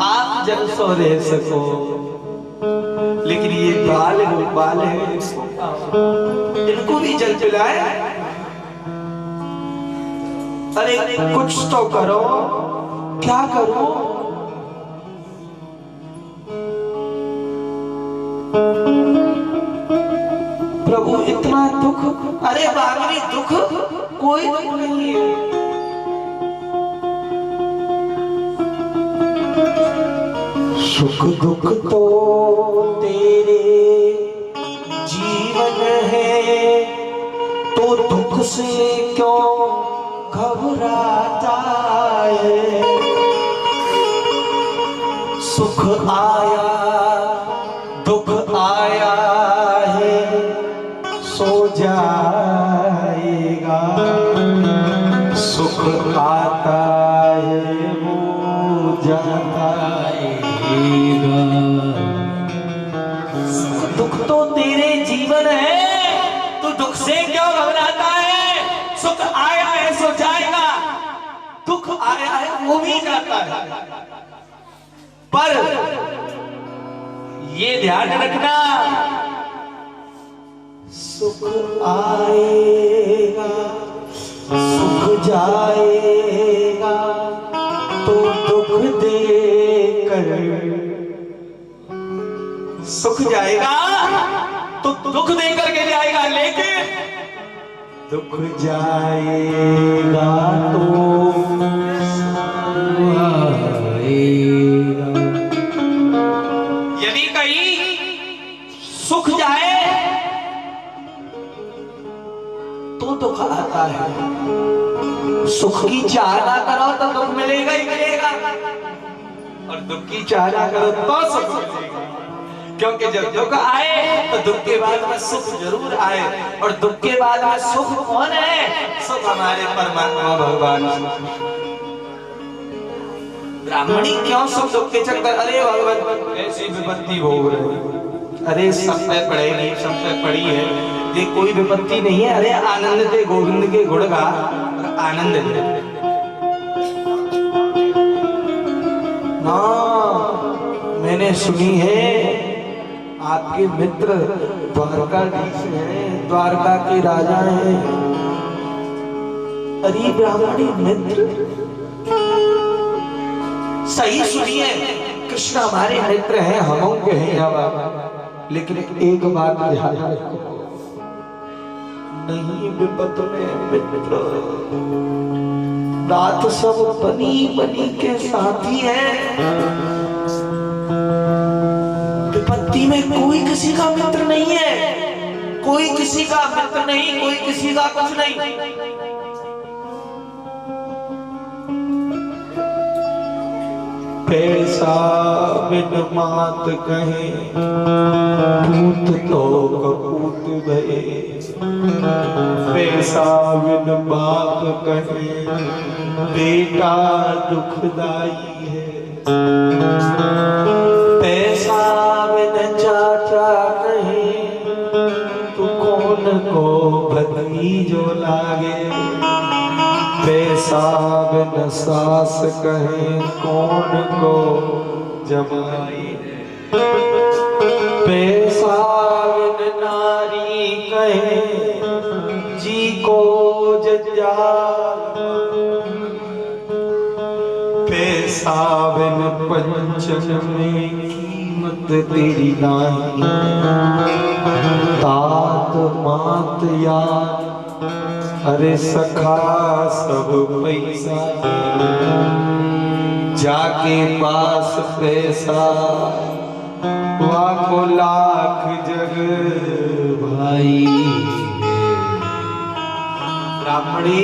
आप जल सो रह सको, लेकिन ये बाल गोपाल है, इनको भी जल पिलाए। अरे कुछ तो करो, क्या करो? प्रभु इतना दुख, अरे बाबरी दुख कोई दुख नहीं है। सुख दुख तो तेरे जीवन है, तो दुख से क्यों घबराता है? सुख आया दुख आया है, सो जाएगा। सुख आता है वो जाता है। दुख तो तेरे जीवन है, तू दुख से क्यों घबराता है? सुख आया है सो जाएगा, दुख आया है वो भी जाता है। पर ये ध्यान रखना, सुख आएगा सुख जाएगा, तो दुख देकर सुख जाएगा तो दुख देकर के जाएगा, लेकिन दुख जाएगा तो आएगा। यदि कहीं सुख जाए तो दुख आता है। सुख की चाह ना करो तो दुख मिलेगा ही मिलेगा, और दुख की चाह ना करो तो सुख मिलेगा। क्योंकि जब दुख आए तो दुख के बाद में सुख जरूर आए, और दुख के बाद में सुख कौन है? सुख हमारे परमात्मा भगवान। ब्राह्मणी क्यों सुख दुख के चक्कर? अरे भगवान ऐसी विपत्ति हो रही, अरे सब पे पड़ेगी, सब पे पड़ी है, ये कोई विपत्ति नहीं है। अरे आनंद दे गोविंद के गुण गा और आनंद दे ना। मैंने सुनी है आपके मित्र द्वारकाधीश हैं, द्वारका के राजा हैं। अरे ब्राह्मणी मित्र, सही सुनिए, कृष्ण हमारे मित्र हैं, हम उनके हैं हम। लेकिन एक बात ध्यान रखो, नहीं विपत में मित्र, नाथ सब बनी बनी के साथी हैं। विपत्ति में कोई किसी का मित्र नहीं है, कोई किसी का मित्र नहीं, कोई किसी का कुछ नहीं। पैसा बिन मात कहे, पूत तो कपूत भये। पैसा बिन बाप कहे, बेटा दुखदाई है। पैसा बिन चाचा कहे, तू कौन को भतीजो लागे। पैसा बिन सास कहे, कौन को जमाई। पैसा बिन नारी कहे, जी को जंजाल। पैसा बिन पंचन में कीमत तेरी नहीं। तात मात यार, अरे सखा सब पैसा। जाके पास पैसा, वाको लाख जग भाई। ब्राह्मणी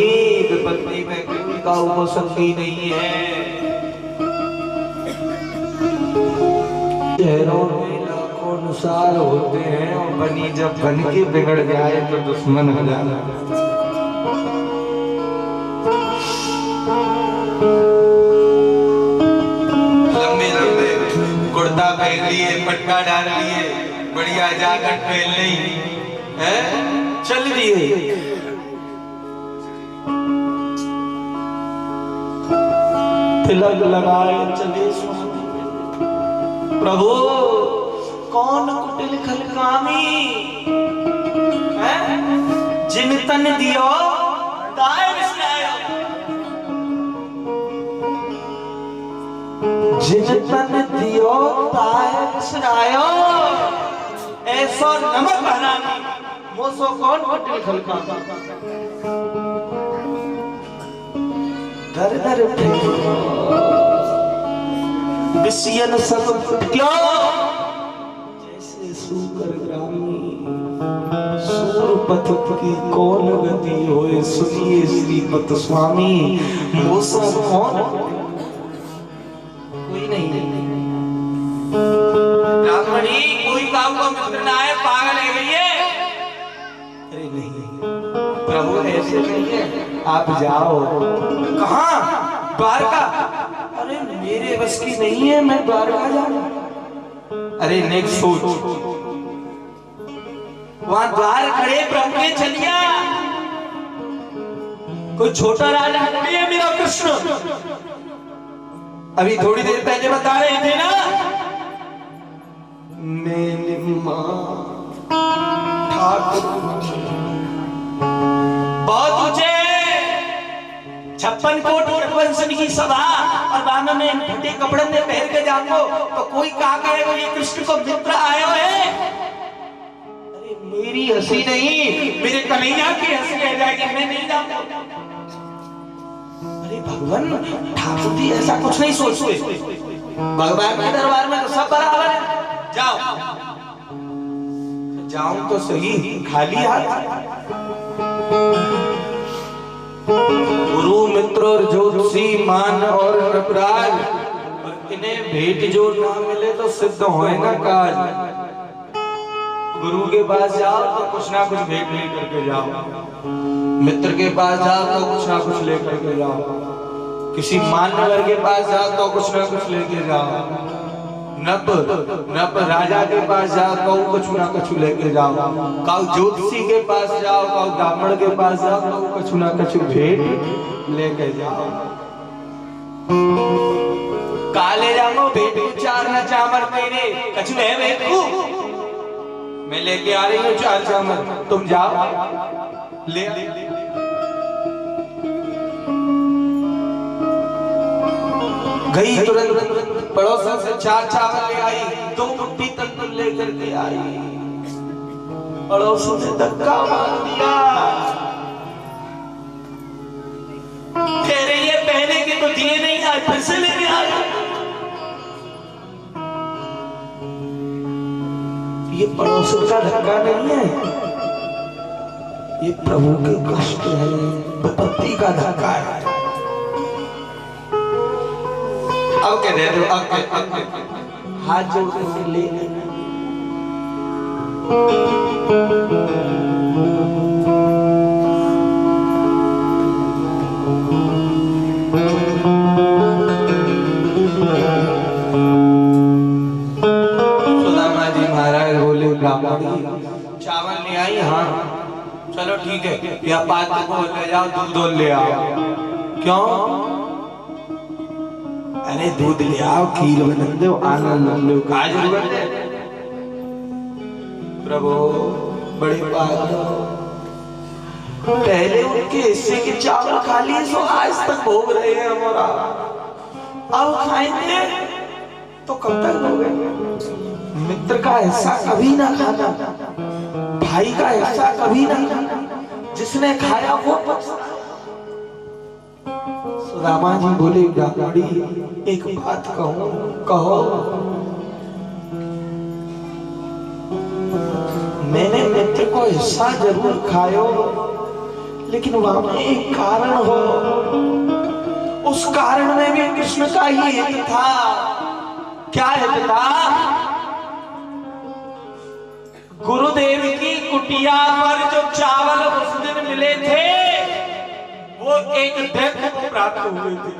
विपत्ति में कोई का उपसंगी नहीं है। शहरों में लाखों अनुसार होते हैं, और बनी जब बन के बिगड़ जाए तो दुश्मन हो जाता। लंबे फेर लिए, पटका डाल लिए, बढ़िया जाकर पहन ली है, चल दिए। तिलक लगाए चले स्वामी। प्रभु कौन कुटिल खलकामी है, जिन तन दियो ताय विसरायो, जिन तन दियो ताय विसरायो, ऐसो नमक हरामी मोसो कौन कुटिल खलकामी। दर दर विषयन सब क्यों, जैसे सूकर ग्रामी सूरपथ की कौन गति होए, सुनिए श्रीपत स्वामी मोसो कौन, कोई नहीं। ब्राह्मणी कोई काम को मित्र ना है, पागल है भैया। अरे नहीं प्रभु ऐसे नहीं है, आप जाओ। कहाँ? द्वारका। अरे मेरे बस की नहीं है, मैं द्वारका जाऊं। अरे नेक्स्ट सोच, वहां द्वार खड़े प्रभु के चलिया, कोई छोटा राजा नहीं है मेरा कृष्ण। अभी थोड़ी देर पहले बता रहे थे ना, मैंने मां ठाकुर बहुत ऊंचे 56 कोट वंशन की सभा, और बानों में फटे कपड़े में पहन के जाओ तो कोई कहा कहेगा ये कृष्ण को मित्र आयो है। अरे मेरी हंसी नहीं, मेरे कन्हैया की हंसी रह जाएगी, मैं नहीं जाऊंगा। अरे भगवान ठाकुर जी ऐसा कुछ नहीं सोचते, भगवान के दरबार में तो सब बराबर है। जाओ जाऊं तो सही, खाली हाथ। गुरु मित्र और ज्योतिषी मान और नटराज, इन्हें भेंट जो ना मिले तो सिद्ध होए ना काज। गुरु के पास जाओ तो कुछ ना कुछ भेंट लेकर के जाओ, मित्र के पास जाओ तो कुछ ना कुछ लेकर के जाओ, किसी मान्यवर के पास जाओ तो कुछ ना कुछ लेके जाओ, नप राजा के पास जाओ तो कुछ ना कुछ लेके जाओ, काउ ज्योतिषी के पास जाओ, काउ ब्राह्मण के पास जाओ तो कुछ ना कुछ भेंट लेके जाओ। काले जाओ भेंट चार चामर तेरे कछु है बेटू, मैं लेके आ रही हूँ 4 चामर, तुम जाओ ले। गई तुरंत पड़ोसन से 4 चावल ले आई, 2 मुट्ठी तंदूर लेकर के आई। पड़ोसन ने धक्का मार दिया, कह रही है पहले के तो दिए नहीं, आज फिर से लेने आया। ये पड़ोसन का धक्का नहीं है, ये प्रभु के कष्ट है, विपत्ति का धक्का है। अब के दे दो, अब हाथ जोड़ के ले। सुदामा जी महाराज बोले ब्राह्मणी चावल ले आई, हाँ चलो ठीक है, या पात्र को ले जाओ, दूध ले आओ। क्यों? अरे दूध ले आओ, खीर बना दो, आनंद लो, का जरूरत है? प्रभु बड़ी बात, पहले उनके हिस्से के चावल खा लिए सो आज तक भोग रहे हैं हमारा, अब खाएंगे तो कब तक भोगेंगे? मित्र का हिस्सा कभी ना खाना, भाई का हिस्सा कभी ना खाना, जिसने खाया वो पछताए। सुदामा जी बोले ब्राह्मणी एक बात कहूं, कहो। मैंने मित्र को हिस्सा जरूर खायो, लेकिन वहां में एक कारण हो, उस कारण में भी कृष्ण का ही हित था। क्या हित था? गुरुदेव की कुटिया पर जो चावल उस दिन मिले थे वो एक दैत्य को प्राप्त हुए थे।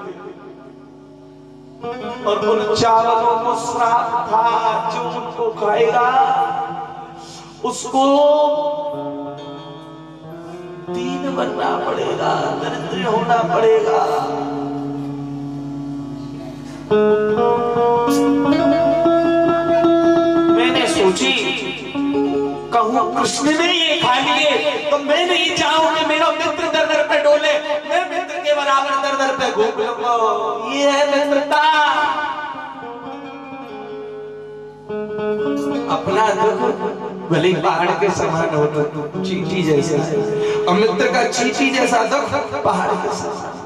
और उन चावलों को श्राप था, जो उनको खाएगा उसको दीन बनना पड़ेगा, दरिद्र होना पड़ेगा। मैंने सोची कहूं कृष्ण ने ये खा लिए तो मैं नहीं चाहूं कि मेरा मित्र दर दर पे डोले, मैं मित्र के बराबर दर दर पे घूम लूंगा। ये है मित्रता। अपना दुख भले पहाड़ के समान हो तो चींटी जैसा, और मित्र का चींटी जैसा दुख पहाड़ के समान।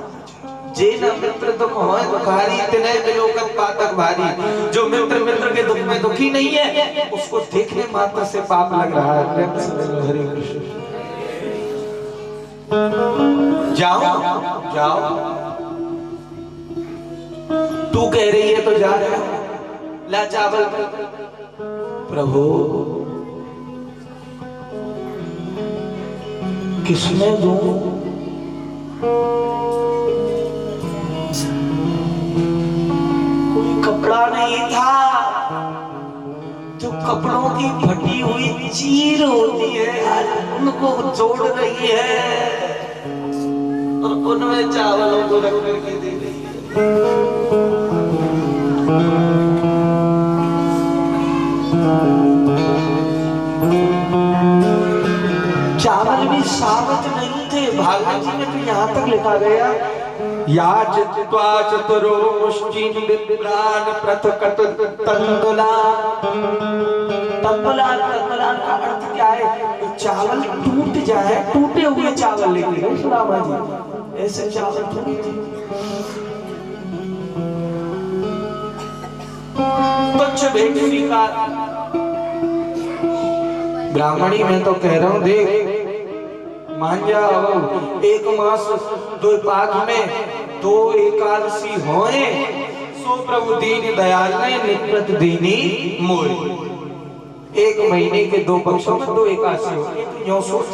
जे न मित्र दुख होए दुखारी, तिने बिलोकत पातक भारी। जो मित्र के दुख में दुखी नहीं है, उसको देखने मात्र से पाप लग रहा है। प्रेम से हरे कृष्ण। जाओ जाओ, तू कह रही है तो जा रहा है। ला चावल। प्रभु किसमें दूं? कपड़ा नहीं था, जो कपड़ों की फटी हुई चीर होती है उनको जोड़ रही है और उनमें चावलों को रख करके दे रही है। चावल भी साबत नहीं थे। भागवत जी में तो यहाँ तक लिखा गया, याचित्वा चतुरो मुष्टिन विप्रान पृथकत तंदुलान। तंदुलान का अर्थ क्या है? तो चावल टूट जाए, टूटे हुए चावल लेके गए सुदामा जी। ऐसे चावल थोड़ी थे। तुच्छ भेंट स्वीकार। ब्राह्मणी मैं तो कह रहा हूं, देख मान जा, एक मास दो पाक में 2 एकादशी होए, सो प्रभु दीन दयाल ने निकृत दीनी मोय। 1 महीने के 2 पक्षों में 2 एकादशी हो। यो सोच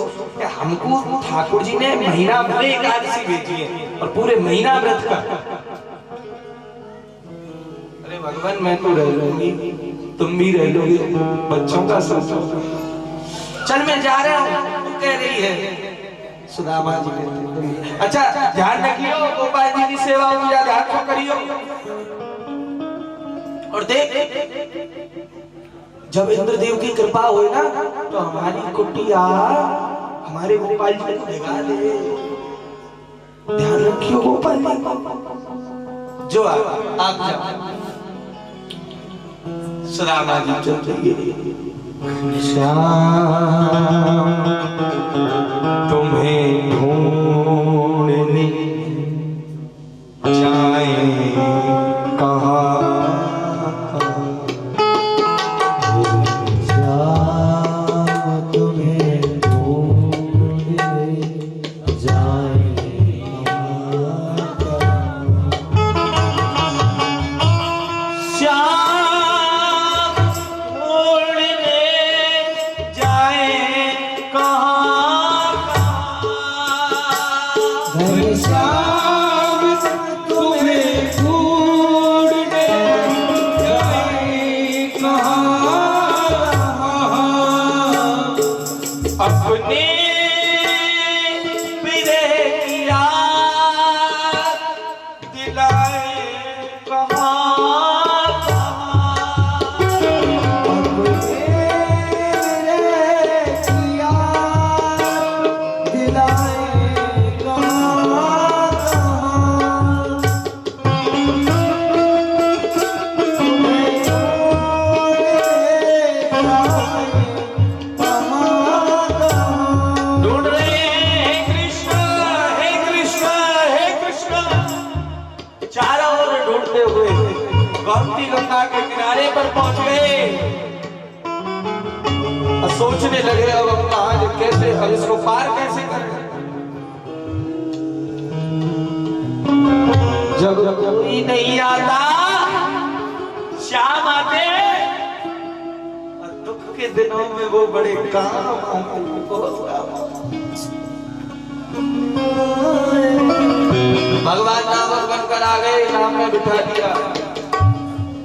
हमको ठाकुर जी ने महीना भर एकादशी भेजी है और पूरे महीना व्रत का। अरे भगवान मैं तो रह लूंगी, तुम भी रह लोगे, बच्चों का सोचो। चल मैं जा रहा हूँ, तू कह रही है। सुदामा जी कहते, अच्छा ध्यान रखियो, गोपाल जी की सेवा पूजा ध्यान से करियो। और देख, जब इंद्रदेव की कृपा हुई ना तो हमारी कुटिया हमारे गोपाल जी को लगा दे। ध्यान रखियो गोपाल जी। जो आप जाओ। सुदामा जी चल रही श्याम तुम्हें ढूंढने जाए कहाँ, श्याम तुम्हें ढूंढने जाए श्याम अपने विरह की याद दिलाए कहाँ अपने विरह की याद दिलाए गोमती गंगा के किनारे पर पहुंच गए। सोचने लगे अब कहां कैसे, अब इसको पार कैसे करें। जब कोई नहीं आता, श्याम आते और दुख के दिनों में वो बड़े काम भगवान नामक बनकर आ गए, नाम में बिठा दिया।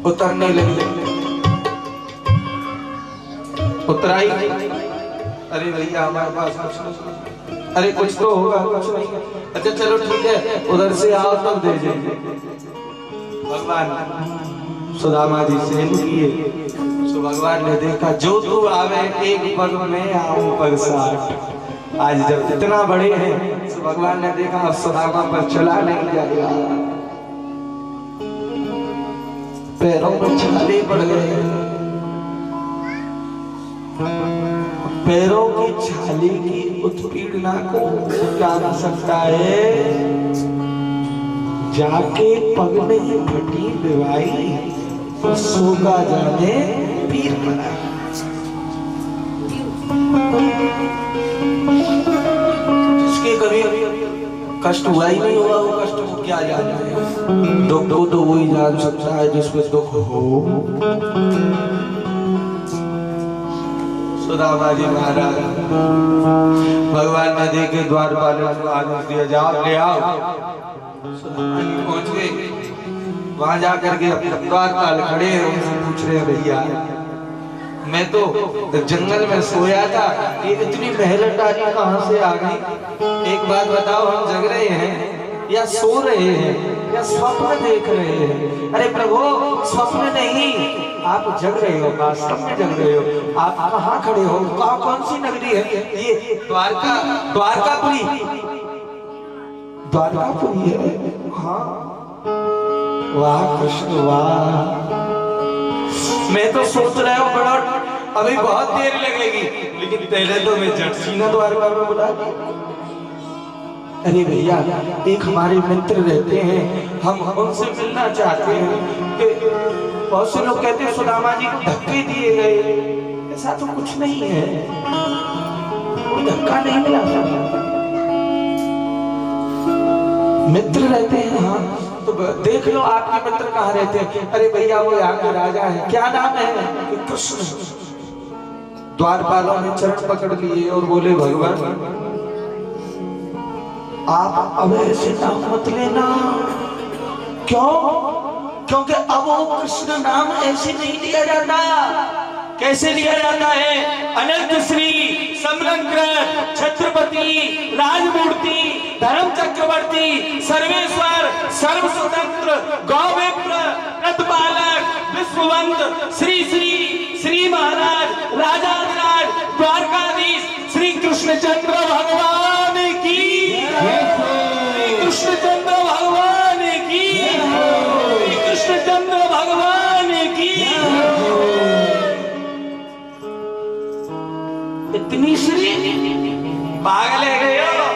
उतरने लगे। उतराई, अरे भैया हमारे पास कुछ नहीं, अरे कुछ तो होगा, कुछ नहीं, अच्छा चलो ठीक है उधर से आओ तब दे जाएंगे। भगवान सुदामा जी से किए, तो भगवान ने देखा जो तू आवे एक पग में आऊं पग साठ। आज जब इतना बड़े हैं तो भगवान ने देखा अब सुदामा पर चला नहीं जाएगा, पैरों में छाले पड़ गए, पैरों की छाले की उत्पीड़ना को जान सकता है, जाके पग नहीं फटी दवाई तो सोगा जाने पीर पड़ा। जिसके कभी कष्ट हुआ ही नहीं होगा वो कष्ट को क्या जाने है, दुख को तो वही जान सकता है जिसमें दुख हो। सुदामा जी महाराज भगवान ने देखे द्वारपाल को आदेश दिया जाओ ले आओ। सुदामा जी पहुंच गए, वहां जाकर के द्वारपाल खड़े हैं, उनसे पूछ रहे हैं भैया मैं तो जंगल में सोया था, ये इतनी मेहलटारी कहां से आ गई? एक बात बताओ, हम जग रहे हैं या सो रहे हैं या स्वप्न देख रहे हैं? अरे प्रभु स्वप्न नहीं, आप जग रहे हो, वास्तव में जग रहे हो। आप कहाँ खड़े हो? कौन सी नगरी है ये? द्वारकापुरी है। हाँ वाह कृष्ण वाह, मैं तो सोच रहा हूँ बड़ा अभी बहुत देर लगेगी, लेकिन पहले तो मैं झट सीना द्वारका में बुला दी। अरे भैया एक हमारे मित्र रहते हैं, हम उनसे मिलना चाहते हैं। कि बहुत से लोग कहते हैं सुदामा जी को धक्के दिए गए, ऐसा तो कुछ नहीं है, कोई धक्का नहीं मिला। मित्र रहते हैं, हाँ तो देख लो आपके मित्र कहाँ रहते हैं। अरे भैया वो यहाँ के राजा है, क्या नाम है? कृष्ण। द्वारपालों ने चरण पकड़ लिए और बोले भगवान आप अब ऐसे नाम मत लेना। क्यों? क्योंकि अब वो कृष्ण नाम ऐसे नहीं लिया जाता। कैसे लिया जाता है? अनंत श्री समग्र छत्रपति राजमूर्ति धर्म चक्रवर्ती सर्वेश्वर सर्व स्वतंत्र गौविप्र प्रतिपालक विश्ववंत श्री श्री श्री महाराज राजाधिराज द्वारकाधीश श्री कृष्णचंद्र भगवान की, श्री कृष्णचंद्र भगवान की, श्री कृष्णचंद्र भगवान की। इतनी श्री पागल है गए हो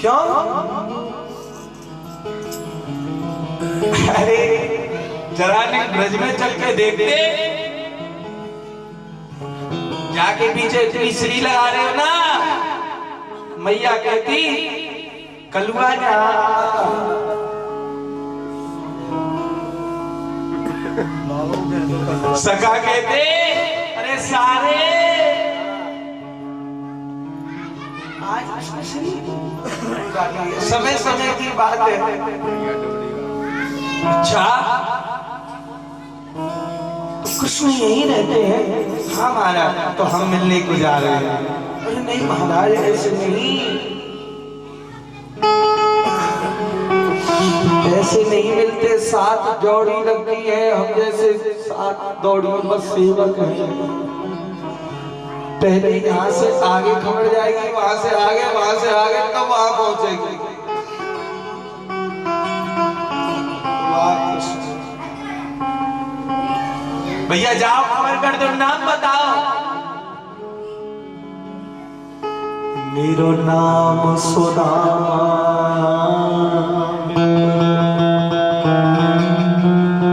क्यों? अरे जरा ने ब्रज में चल के देखते, जाके पीछे इतनी श्री लगा रहे हो ना, मैया कहती कलुआ जा। सखा कहते अरे सारे आज समय समय की बात है। अच्छा तो कृष्ण यही रहते हैं? हाँ महाराज, तो हम मिलने को जा रहे हैं। अरे नहीं महाराज ऐसे नहीं, ऐसे नहीं मिलते, साथ दौड़ी लगती है, हम जैसे साथ दौड़ी बस सेवक हैं। पहले यहाँ से आगे खबर जाएगी, वहां से आगे तब वहां पहुंचेगी। भैया जाओ खबर कर दो, नाम बताओ। मेरो नाम सुदामा,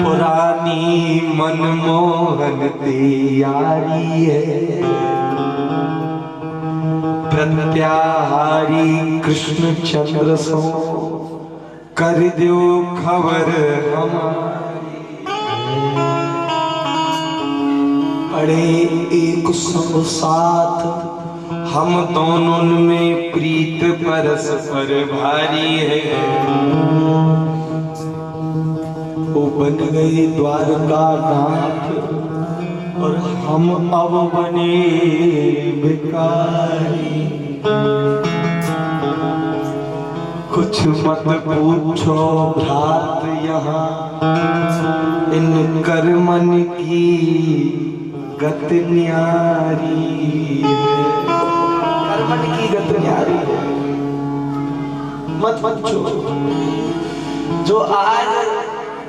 पुरानी मनमोहन तैयारी है, प्रत्याहारी कृष्ण चंद्र सो कर दो खबर हमारी। अरे एक संग साथ हम दोनों में प्रीत परस्पर भारी है, बन गई द्वारका नाथ और हम अब बने भिखारी। कुछ मत पूछो भ्रात यहाँ इन कर्मन की गत न्यारी है। कर्मन की गत न्यारी है, मत पूछो। जो आज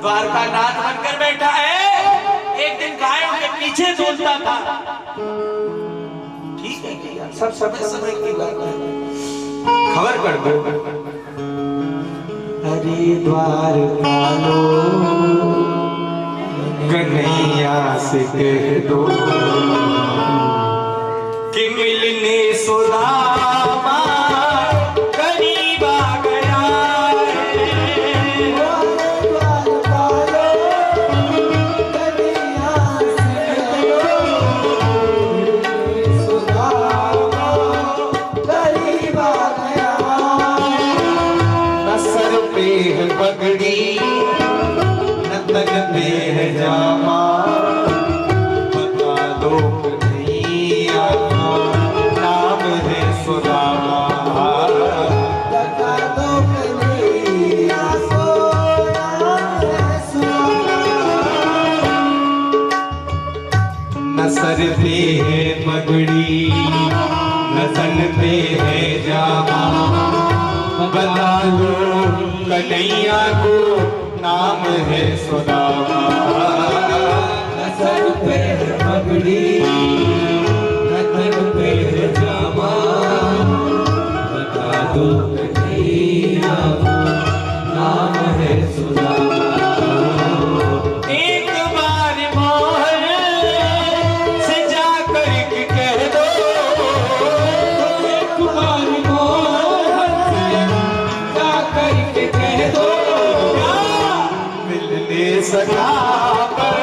द्वारका नाथ बनकर बैठा है, एक दिन गायों के पीछे दौड़ता था। ठीक है, सब समय की बात है, खबर कर दो। हरे द्वारका लो कन्हैया से कह दो कि मिलने सुदामा करीब आ गया है। द्वारका लो कन्हैया से कह दो मिलने सुदामा करीब आ गया। न सर पे है पगड़ी न तन पे है जामा, बता दो कन्हैया नाम है सुदामा। बता दो कन्हैया नाम है सुदामा। न सर पे है पगड़ी न तन पे है जामा, बता दो कन्हैया को नाम है सुदामा। न सर पे है पगड़ी न तन पे है जामा, बता दो कन्हैया को नाम है सुदामा। एक बार मोहन से जाकर के कह दो, एक बार मोहन से जाकर के कह दो, मिलने सका पर